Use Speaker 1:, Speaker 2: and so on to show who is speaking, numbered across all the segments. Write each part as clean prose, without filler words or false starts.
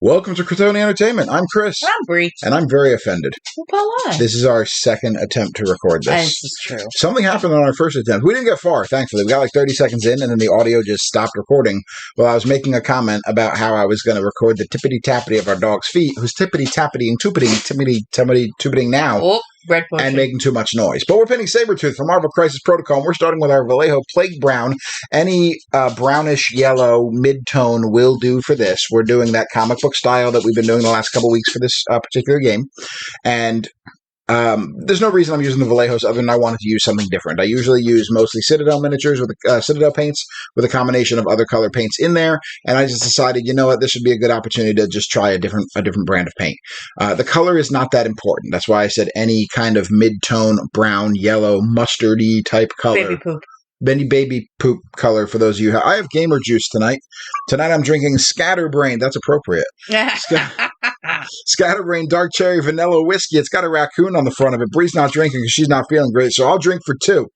Speaker 1: Welcome to Crotoni Entertainment. I'm Chris.
Speaker 2: I'm Bree.
Speaker 1: And I'm very offended.
Speaker 2: Why?
Speaker 1: This is our second attempt to record this.
Speaker 2: This is true.
Speaker 1: Something happened on our first attempt. We didn't get far, thankfully. We got like 30 seconds in, and then the audio just stopped recording while I was making a comment about how I was going to record the tippity-tappity of our dog's feet, who's tippity-tappiting, tippity-tuppiting now.
Speaker 2: Oh, red potion.
Speaker 1: And making too much noise. But we're painting Sabretooth from Marvel Crisis Protocol, and we're starting with our Vallejo Plague Brown. Any brownish yellow mid-tone will do for this. We're doing that comic book style that we've been doing the last couple weeks for this particular game. And there's no reason I'm using the Vallejos other than I wanted to use something different. I usually use mostly Citadel miniatures with Citadel paints with a combination of other color paints in there, and I just decided, you know what, this would be a good opportunity to just try a different brand of paint. The color is not that important. That's why I said any kind of mid-tone brown, yellow, mustardy type color.
Speaker 2: Baby poop.
Speaker 1: Baby poop color for those of you. I have gamer juice tonight. Tonight I'm drinking Scatterbrain. That's appropriate. Scatterbrain Dark Cherry Vanilla Whiskey. It's got a raccoon on the front of it. Bree's not drinking because she's not feeling great, so I'll drink for two.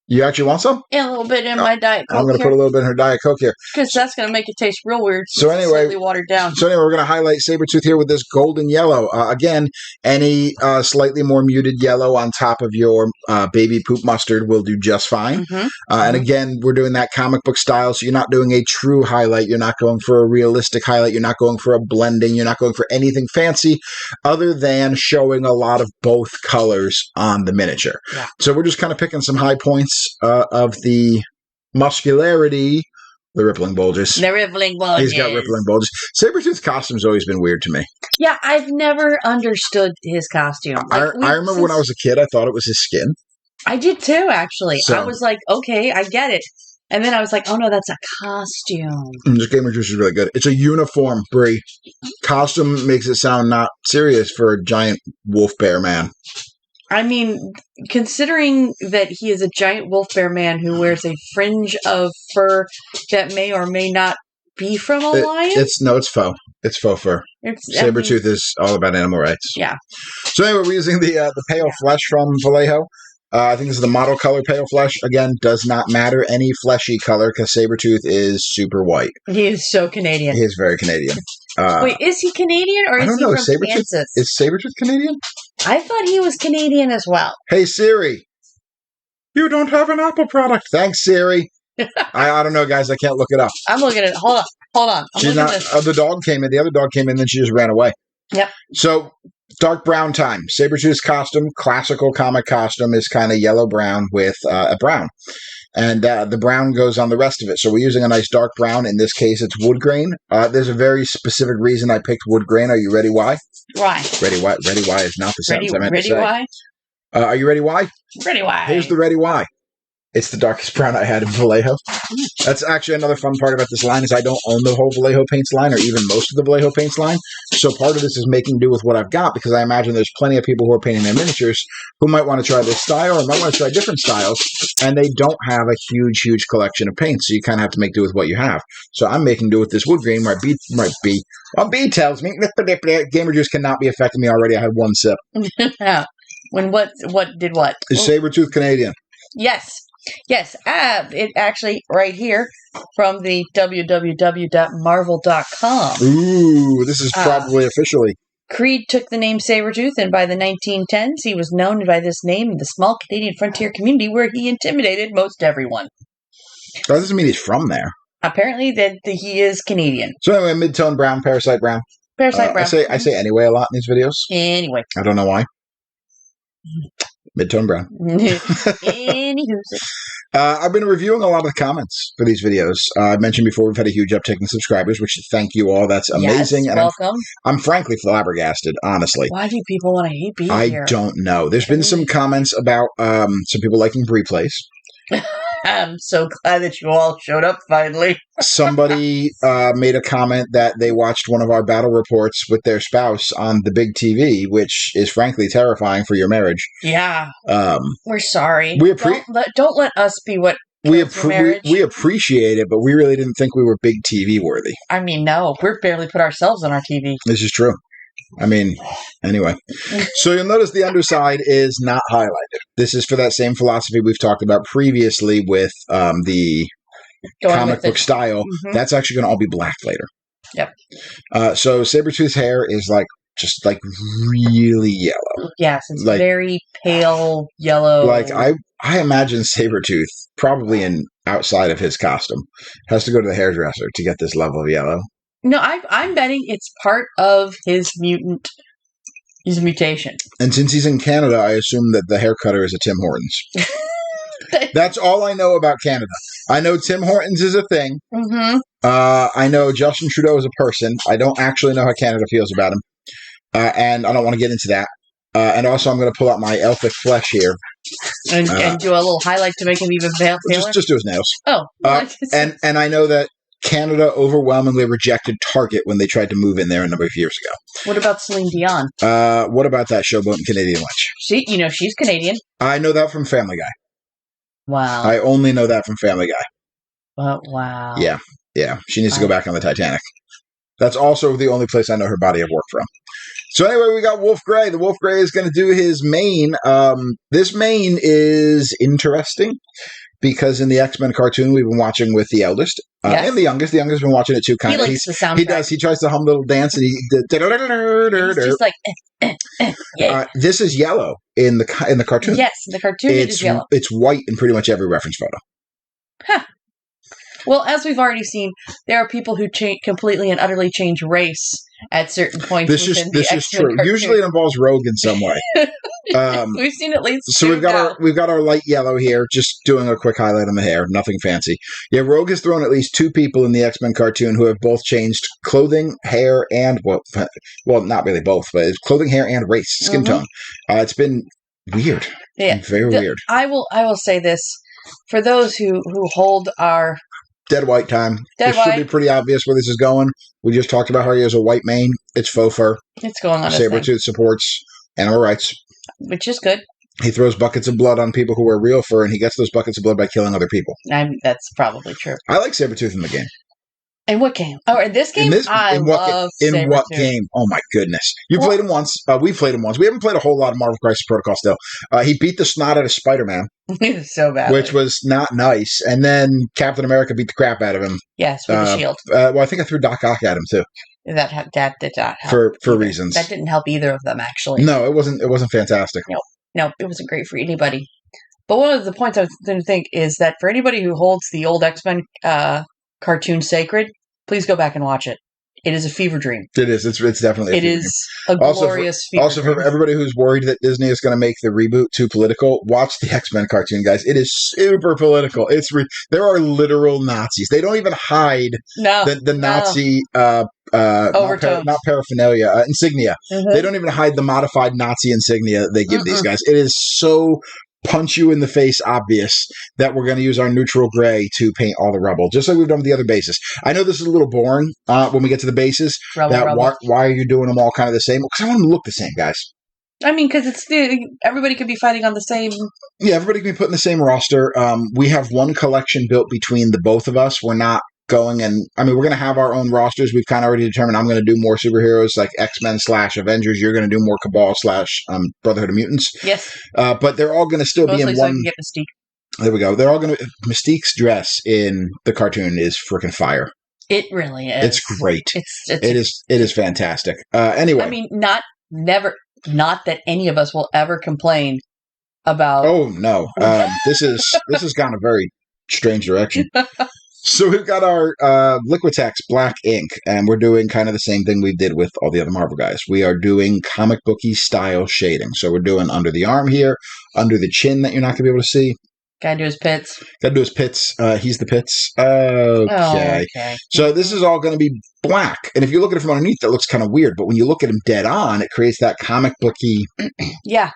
Speaker 1: You actually want some?
Speaker 2: Yeah, a little bit in my Diet Coke.
Speaker 1: I'm going to put a little bit in her Diet Coke here.
Speaker 2: Because that's going to make it taste real weird.
Speaker 1: So anyway,
Speaker 2: slightly watered down.
Speaker 1: We're going to highlight Sabretooth here with this golden yellow. Again, any slightly more muted yellow on top of your baby poop mustard will do just fine. And again, we're doing that comic book style, so you're not doing a true highlight. You're not going for a realistic highlight. You're not going for a blending. You're not going for anything fancy other than showing a lot of both colors on the miniature.
Speaker 2: Yeah.
Speaker 1: So we're just kind of picking some high points of the muscularity, the rippling bulges.
Speaker 2: The rippling bulges.
Speaker 1: He's got rippling bulges. Sabretooth's costume's always been weird to me.
Speaker 2: Yeah, I've never understood his costume.
Speaker 1: I remember when I was a kid, I thought it was his skin.
Speaker 2: I did too, actually.
Speaker 1: So,
Speaker 2: I was like, okay, I get it. And then I was like, oh no, that's a costume.
Speaker 1: This gamer juice is really good. It's a uniform, Brie. Costume makes it sound not serious for a giant wolf bear man.
Speaker 2: I mean, considering that he is a giant wolf bear man who wears a fringe of fur that may or may not be from a lion?
Speaker 1: It's faux. It's faux fur. Sabretooth is all about animal rights.
Speaker 2: Yeah.
Speaker 1: So anyway, we're using the pale flesh from Vallejo. I think this is the model color pale flesh. Again, does not matter any fleshy color because Sabretooth is super white.
Speaker 2: He is so Canadian.
Speaker 1: He is very Canadian.
Speaker 2: Wait, is he Canadian or is he from Kansas?
Speaker 1: Is Sabretooth Canadian?
Speaker 2: I thought he was Canadian as well.
Speaker 1: Hey, Siri. You don't have an Apple product. Thanks, Siri. I don't know, guys. I can't look it up.
Speaker 2: I'm looking at it. Hold on.
Speaker 1: She's not. The dog came in. The other dog came in, then she just ran away.
Speaker 2: Yep.
Speaker 1: So, dark brown time. Sabretooth's costume, classical comic costume, is kind of yellow-brown with a brown. And the brown goes on the rest of it. So we're using a nice dark brown. In this case, it's wood grain. There's a very specific reason I picked wood grain. Are you ready why?
Speaker 2: Why?
Speaker 1: Ready why? Ready why is not the sentence I meant to say.
Speaker 2: Ready why?
Speaker 1: Are you ready why?
Speaker 2: Ready why?
Speaker 1: Here's the ready why. It's the darkest brown I had in Vallejo. That's actually another fun part about this line is I don't own the whole Vallejo paints line or even most of the Vallejo paints line. So part of this is making do with what I've got because I imagine there's plenty of people who are painting their miniatures who might want to try this style or might want to try different styles and they don't have a huge collection of paints. So you kind of have to make do with what you have. So I'm making do with this wood grain where B tells me gamer juice cannot be affecting me already. I had one sip.
Speaker 2: When what did what?
Speaker 1: Is Sabretooth Canadian?
Speaker 2: Yes. It actually right here from the www.marvel.com.
Speaker 1: Ooh, this is probably officially.
Speaker 2: Creed took the name Sabretooth, and by the 1910s, he was known by this name in the small Canadian frontier community where he intimidated most everyone.
Speaker 1: That doesn't mean he's from there.
Speaker 2: Apparently, that he is Canadian.
Speaker 1: So anyway, mid-tone brown, parasite brown.
Speaker 2: Parasite brown.
Speaker 1: I say anyway a lot in these videos.
Speaker 2: Anyway.
Speaker 1: I don't know why. Mid-tone brown. I've been reviewing a lot of the comments for these videos. I mentioned before we've had a huge uptick in subscribers, which thank you all. That's amazing.
Speaker 2: Yes,
Speaker 1: and
Speaker 2: welcome.
Speaker 1: I'm frankly flabbergasted, honestly.
Speaker 2: Why do people want to be here?
Speaker 1: I don't know. There's been some comments about some people liking Bree Plays.
Speaker 2: I'm so glad that you all showed up finally.
Speaker 1: Somebody made a comment that they watched one of our battle reports with their spouse on the big TV, which is frankly terrifying for your marriage.
Speaker 2: Yeah. We're sorry. Don't let us be what
Speaker 1: we appreciate it, but we really didn't think we were big TV worthy.
Speaker 2: I mean, no. We're barely put ourselves on our TV.
Speaker 1: This is true. I mean, anyway. So you'll notice the underside is not highlighted. This is for that same philosophy we've talked about previously with the comic book style. Mm-hmm. That's actually going to all be black later.
Speaker 2: Yep.
Speaker 1: So Sabretooth Hair is like just like really yellow.
Speaker 2: Yes, it's
Speaker 1: Like-
Speaker 2: very pale yellow.
Speaker 1: Like I imagine Sabretooth probably outside of his costume has to go to the hairdresser to get this level of yellow.
Speaker 2: No, I'm betting it's part of his mutation.
Speaker 1: And since he's in Canada, I assume that the hair cutter is a Tim Hortons. That's all I know about Canada. I know Tim Hortons is a thing.
Speaker 2: Mm-hmm.
Speaker 1: I know Justin Trudeau is a person. I don't actually know how Canada feels about him. And I don't want to get into that. And also, I'm going to pull out my elfic flesh here.
Speaker 2: And do a little highlight to make him even paler?
Speaker 1: Just do his nails.
Speaker 2: Oh.
Speaker 1: And I know that Canada overwhelmingly rejected Target when they tried to move in there a number of years ago.
Speaker 2: What about Celine Dion?
Speaker 1: What about that showboat and Canadian Witch?
Speaker 2: She's Canadian.
Speaker 1: I know that from Family Guy.
Speaker 2: Wow.
Speaker 1: I only know that from Family Guy.
Speaker 2: Wow.
Speaker 1: Yeah. She needs to go back on the Titanic. That's also the only place I know her body of work from. So anyway, we got Wolf Grey. The Wolf Grey is going to do his mane. This mane is interesting because in the X-Men cartoon we've been watching with the eldest and the youngest. The youngest has been watching it too.
Speaker 2: He likes the soundtrack.
Speaker 1: He does. He tries to hum a little dance and
Speaker 2: He's just like. Yeah.
Speaker 1: This is yellow in the cartoon.
Speaker 2: Yes, in the cartoon it is yellow.
Speaker 1: It's white in pretty much every reference photo.
Speaker 2: Huh. Well, as we've already seen, there are people who completely and utterly change race at certain points. This is
Speaker 1: true.
Speaker 2: Cartoon.
Speaker 1: Usually it involves Rogue in some way.
Speaker 2: We've seen at least.
Speaker 1: So we've got our light yellow here. Just doing a quick highlight on the hair. Nothing fancy. Yeah, Rogue has thrown at least 2 people in the X-Men cartoon who have both changed clothing, hair, and well, not really both, but it's clothing, hair, and race, skin tone. It's been weird.
Speaker 2: Yeah,
Speaker 1: very weird.
Speaker 2: I will say this for those who hold our.
Speaker 1: Dead white time. It should be pretty obvious where this is going. We just talked about how he has a white mane. It's faux fur.
Speaker 2: It's going on.
Speaker 1: Sabretooth supports animal rights.
Speaker 2: Which is good.
Speaker 1: He throws buckets of blood on people who wear real fur, and he gets those buckets of blood by killing other people.
Speaker 2: That's probably true.
Speaker 1: I like Sabretooth in the game.
Speaker 2: In what game? Oh, in this game? I love Sabretooth.
Speaker 1: In what game? Oh, my goodness. You played him once. We played him once. We haven't played a whole lot of Marvel Crisis Protocol still. He beat the snot out of Spider-Man.
Speaker 2: So bad.
Speaker 1: Which was not nice. And then Captain America beat the crap out of him.
Speaker 2: Yes, with the shield.
Speaker 1: Well, I think I threw Doc Ock at him, too.
Speaker 2: That did not help.
Speaker 1: For reasons.
Speaker 2: That didn't help either of them, actually.
Speaker 1: No, it wasn't fantastic.
Speaker 2: No, it wasn't great for anybody. But one of the points I was going to think is that for anybody who holds the old X-Men cartoon sacred, please go back and watch it. It is a fever dream.
Speaker 1: It is. It's definitely a fever dream.
Speaker 2: A glorious fever dream.
Speaker 1: Also, for everybody who's worried that Disney is going to make the reboot too political, watch the X-Men cartoon, guys. It is super political. There are literal Nazis. They don't even hide the Nazi
Speaker 2: overtones.
Speaker 1: not paraphernalia, insignia.
Speaker 2: Mm-hmm.
Speaker 1: They don't even hide the modified Nazi insignia that they give these guys. It is so punch you in the face obvious that we're going to use our neutral gray to paint all the rubble, just like we've done with the other bases. I know this is a little boring when we get to the bases. Why are you doing them all kind of the same? Because I want them to look the same, guys.
Speaker 2: I mean, because everybody could be fighting on the same.
Speaker 1: Yeah, everybody can be put in the same roster. We have one collection built between the both of us. We're not going we're going to have our own rosters. We've kind of already determined I'm going to do more superheroes like X-Men / Avengers. You're going to do more Cabal / Brotherhood of Mutants.
Speaker 2: Yes.
Speaker 1: But they're all going to still
Speaker 2: mostly
Speaker 1: be in
Speaker 2: so
Speaker 1: one.
Speaker 2: I can get Mystique.
Speaker 1: There we go. They're all going to. Mystique's dress in the cartoon is freaking fire.
Speaker 2: It really is.
Speaker 1: It's great. It is fantastic. Anyway.
Speaker 2: I mean, not that any of us will ever complain about.
Speaker 1: Oh no. This has gone a very strange direction. So we've got our Liquitex black ink, and we're doing kind of the same thing we did with all the other Marvel guys. We are doing comic booky style shading. So we're doing under the arm here, under the chin that you're not going to be able to see.
Speaker 2: Gotta do his pits.
Speaker 1: He's the pits. Okay. So this is all going to be black. And if you look at it from underneath, that looks kind of weird. But when you look at him dead on, it creates that comic booky.
Speaker 2: Yeah.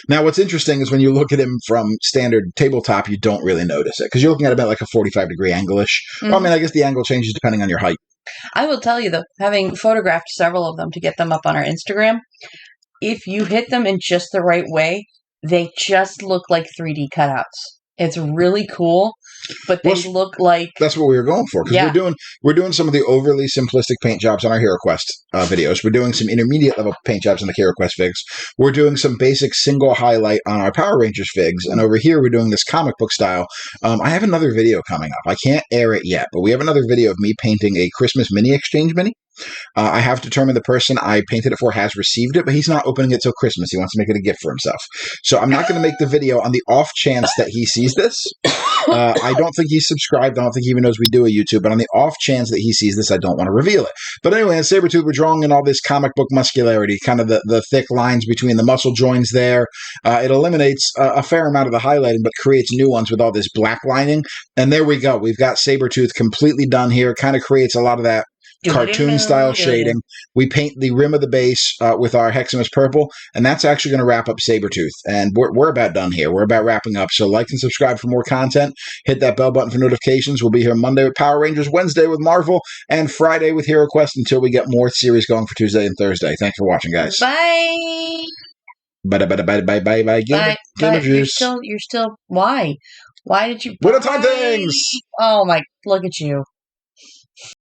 Speaker 1: Now, what's interesting is when you look at him from standard tabletop, you don't really notice it. Because you're looking at about like a 45-degree angle-ish. Mm-hmm. Well, I guess the angle changes depending on your height.
Speaker 2: I will tell you, though, having photographed several of them to get them up on our Instagram, if you hit them in just the right way, they just look like 3D cutouts. It's really cool, but they look like...
Speaker 1: That's what we were going for, because we're doing some of the overly simplistic paint jobs on our HeroQuest videos. We're doing some intermediate level paint jobs on the HeroQuest figs. We're doing some basic single highlight on our Power Rangers figs, and over here we're doing this comic book style. I have another video coming up. I can't air it yet, but we have another video of me painting a Christmas mini exchange mini. I have determined the person I painted it for has received it, but he's not opening it till Christmas. He wants to make it a gift for himself. So I'm not going to make the video on the off chance that he sees this. I don't think he's subscribed. I don't think he even knows we do a YouTube. But on the off chance that he sees this, I don't want to reveal it. But anyway, in Sabretooth, we're drawing in all this comic book muscularity, kind of the thick lines between the muscle joins there. It eliminates a fair amount of the highlighting, but creates new ones with all this black lining. And there we go. We've got Sabretooth completely done here. Kind of creates a lot of that cartoon style shading. We paint the rim of the base with our Heximus purple, and that's actually going to wrap up Sabretooth. And we're about done here. We're about wrapping up. So like and subscribe for more content. Hit that bell button for notifications. We'll be here Monday with Power Rangers, Wednesday with Marvel, and Friday with Hero Quest until we get more series going for Tuesday and Thursday. Thanks for watching, guys.
Speaker 2: Bye.
Speaker 1: Bye.
Speaker 2: You're still. Why? Why did you?
Speaker 1: What are time things?
Speaker 2: Oh my! Look at you.